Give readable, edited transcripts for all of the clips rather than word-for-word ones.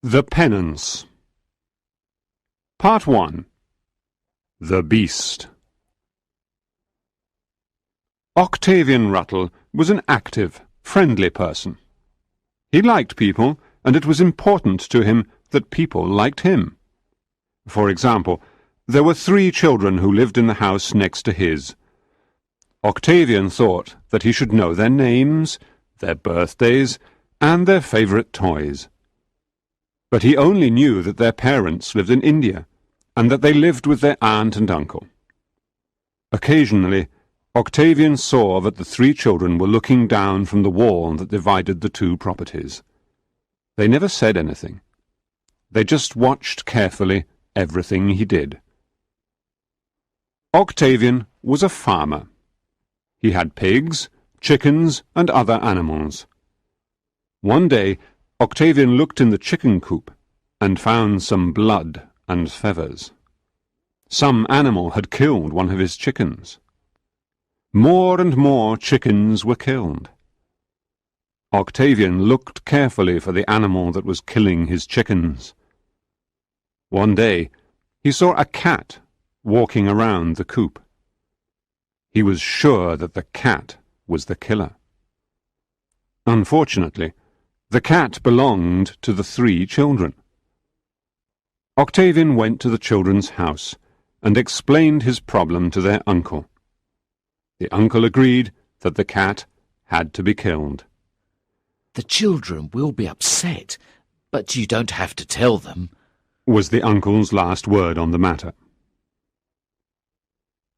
The Penance. Part 1. The Beast. Octavian Ruttle was an active, friendly person. He liked people, and it was important to him that people liked him. For example, there were 3 children who lived in the house next to his. Octavian thought that he should know their names, their birthdays, and their favourite toys. But he only knew that their parents lived in India, and that they lived with their aunt and uncle. Occasionally, Octavian saw that the 3 children were looking down from the wall that divided the 2 properties. They never said anything. They just watched carefully everything he did. Octavian was a farmer. He had pigs, chickens, and other animals. One day, Octavian looked in the chicken coop and found some blood and feathers. Some animal had killed one of his chickens. More and more chickens were killed. Octavian looked carefully for the animal that was killing his chickens. One day, he saw a cat walking around the coop. He was sure that the cat was the killer. Unfortunately, the cat belonged to the 3 children. Octavian went to the children's house and explained his problem to their uncle. The uncle agreed that the cat had to be killed. The children will be upset, but you don't have to tell them, was the uncle's last word on the matter.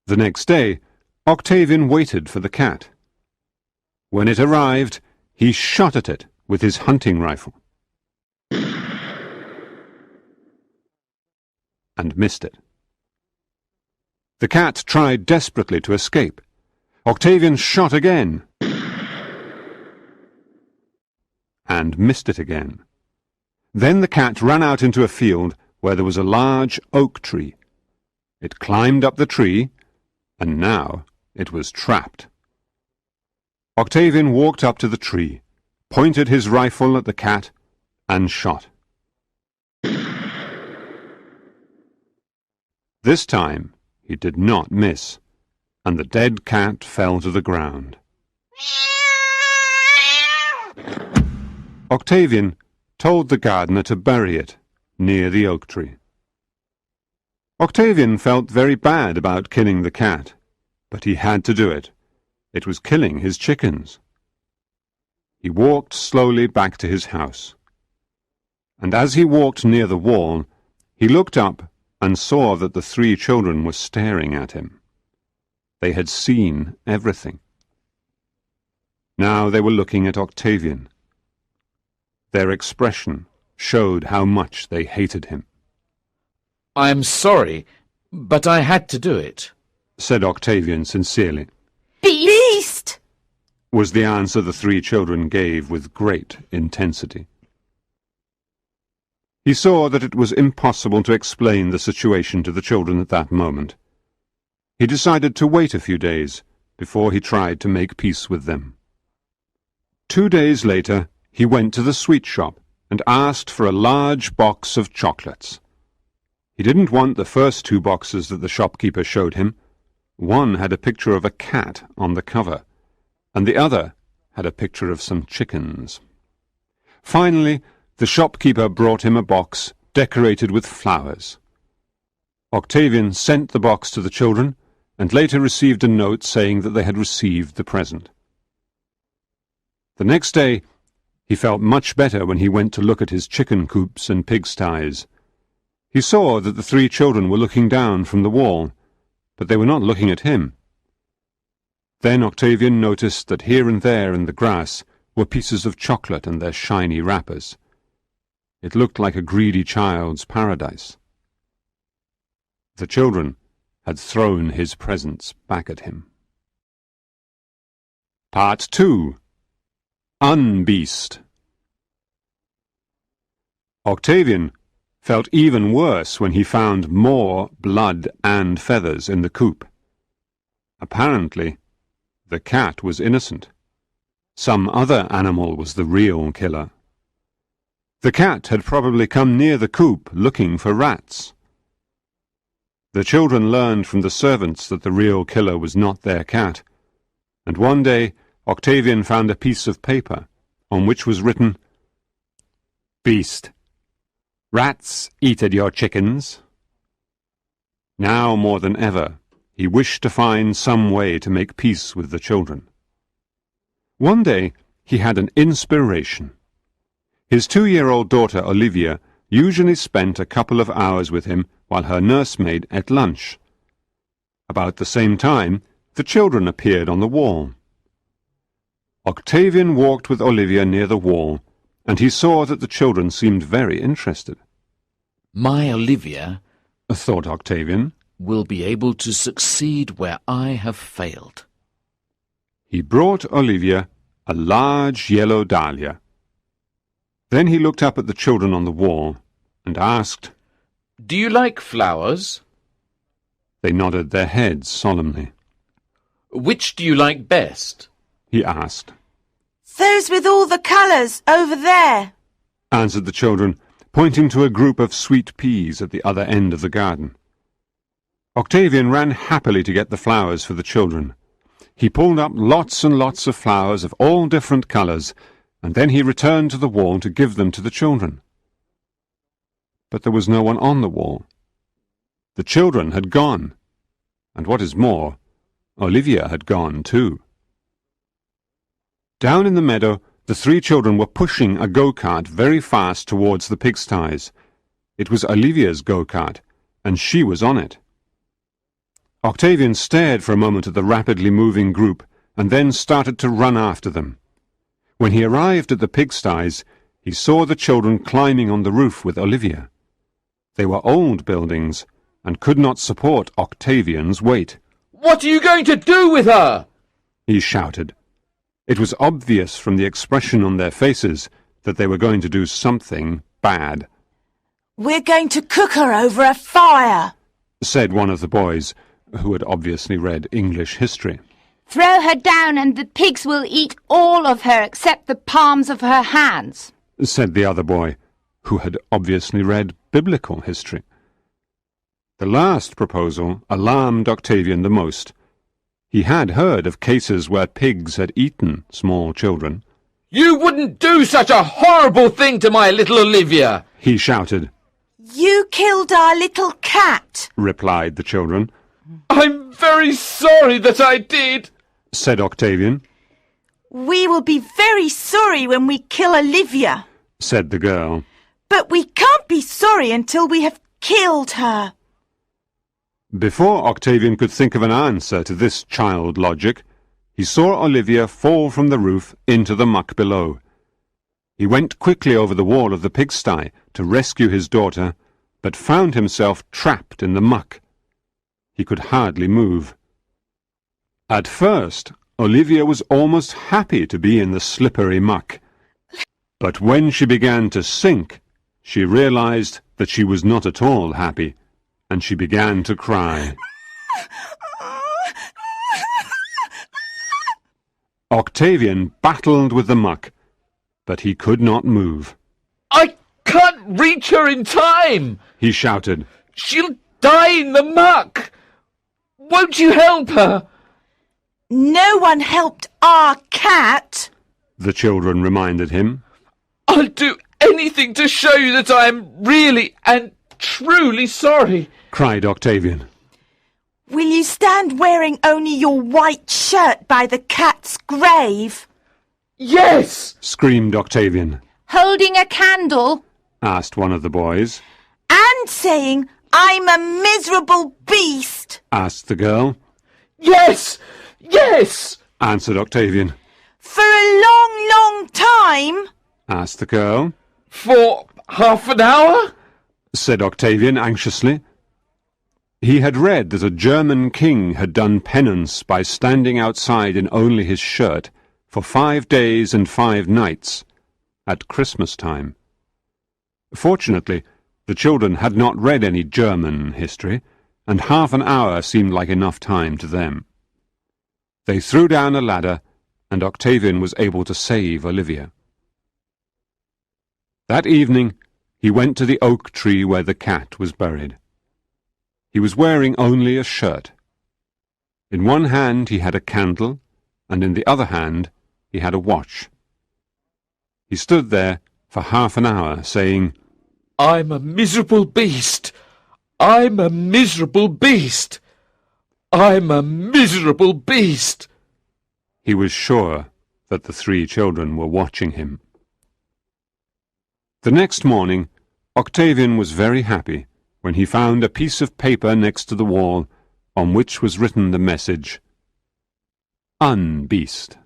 The next day, Octavian waited for the cat. When it arrived, he shot at it with his hunting rifle and missed it. The cat tried desperately to escape. Octavian shot again and missed it again. Then the cat ran out into a field where there was a large oak tree. It climbed up the tree, and now it was trapped. Octavian walked up to the tree, pointed his rifle at the cat, and shot. This time he did not miss, and the dead cat fell to the ground. Octavian told the gardener to bury it near the oak tree. Octavian felt very bad about killing the cat, but he had to do it. It was killing his chickens. He walked slowly back to his house. And as he walked near the wall, he looked up and saw that the 3 children were staring at him. They had seen everything. Now they were looking at Octavian. Their expression showed how much they hated him. I'm sorry, but I had to do it, said Octavian sincerely. Beast! Was the answer the 3 children gave with great intensity. He saw that it was impossible to explain the situation to the children at that moment. He decided to wait a few days before he tried to make peace with them. 2 days later, he went to the sweet shop and asked for a large box of chocolates. He didn't want the first 2 boxes that the shopkeeper showed him. One had a picture of a cat on the cover, and the other had a picture of some chickens. Finally, the shopkeeper brought him a box decorated with flowers. Octavian sent the box to the children, and later received a note saying that they had received the present. The next day, he felt much better when he went to look at his chicken coops and pigsties. He saw that the 3 children were looking down from the wall, but they were not looking at him. Then Octavian noticed that here and there in the grass were pieces of chocolate and their shiny wrappers. It looked like a greedy child's paradise. The children had thrown his presents back at him. Part 2. Unbeast. Octavian felt even worse when he found more blood and feathers in the coop. Apparently, the cat was innocent. Some other animal was the real killer. The cat had probably come near the coop looking for rats. The children learned from the servants that the real killer was not their cat, and one day Octavian found a piece of paper on which was written, "Beast, rats eated your chickens." Now more than ever, he wished to find some way to make peace with the children. One day he had an inspiration. His 2-year-old daughter Olivia usually spent a couple of hours with him while her nursemaid ate lunch. About the same time, the children appeared on the wall. Octavian walked with Olivia near the wall, and he saw that the children seemed very interested. My Olivia, Thought Octavian. will be able to succeed where I have failed. He brought Olivia a large yellow dahlia. Then he looked up at the children on the wall and asked, Do you like flowers? They nodded their heads solemnly. Which do you like best? He asked, Those with all the colours over there. answered the children, pointing to a group of sweet peas at the other end of the garden. Octavian ran happily to get the flowers for the children. He pulled up lots and lots of flowers of all different colours, and then he returned to the wall to give them to the children. But there was no one on the wall. The children had gone, and what is more, Olivia had gone too. Down in the meadow, the 3 children were pushing a go-kart very fast towards the pigsties. It was Olivia's go-kart, and she was on it. Octavian stared for a moment at the rapidly moving group, and then started to run after them. When he arrived at the pigsties, he saw the children climbing on the roof with Olivia. They were old buildings, and could not support Octavian's weight. What are you going to do with her? He shouted. It was obvious from the expression on their faces that they were going to do something bad. We're going to cook her over a fire. Said one of the boys, who had obviously read English history. Throw her down and the pigs will eat all of her except the palms of her hands, Said the other boy, who had obviously read biblical history. The last proposal alarmed Octavian the most. He had heard of cases where pigs had eaten small children. You wouldn't do such a horrible thing to my little Olivia! He shouted, You killed our little cat. replied the children. I'm very sorry that I did. Said Octavian, We will be very sorry when we kill Olivia. said the girl. But we can't be sorry until we have killed her. Before Octavian could think of an answer to this child logic, he saw Olivia fall from the roof into the muck below. He went quickly over the wall of the pigsty to rescue his daughter, but found himself trapped in the muck. He could hardly move. At first, Olivia was almost happy to be in the slippery muck. But when she began to sink, she realized that she was not at all happy, and she began to cry. Octavian battled with the muck, but he could not move. I can't reach her in time! He shouted, She'll die in the muck! Won't you help her? No one helped our cat. the children reminded him. I'll do anything to show you that I am really and truly sorry. Cried Octavian. Will you stand wearing only your white shirt by the cat's grave? Yes! Screamed Octavian. holding a candle. Asked one of the boys. And saying, I'm a miserable beast. Asked the girl. Yes! Yes! Answered Octavian. For a long, long time. Asked the girl. For half an hour? Said Octavian anxiously. He had read that a German king had done penance by standing outside in only his shirt for 5 days and 5 nights at Christmas time. Fortunately, the children had not read any German history, and half an hour seemed like enough time to them. They threw down a ladder, and Octavian was able to save Olivia. That evening he went to the oak tree where the cat was buried. He was wearing only a shirt. In one hand he had a candle, and in the other hand he had a watch. He stood there for half an hour, saying, "I'm a miserable beast! I'm a miserable beast! I'm a miserable beast!" He was sure that the 3 children were watching him. The next morning, Octavian was very happy when he found a piece of paper next to the wall on which was written the message, "Unbeast."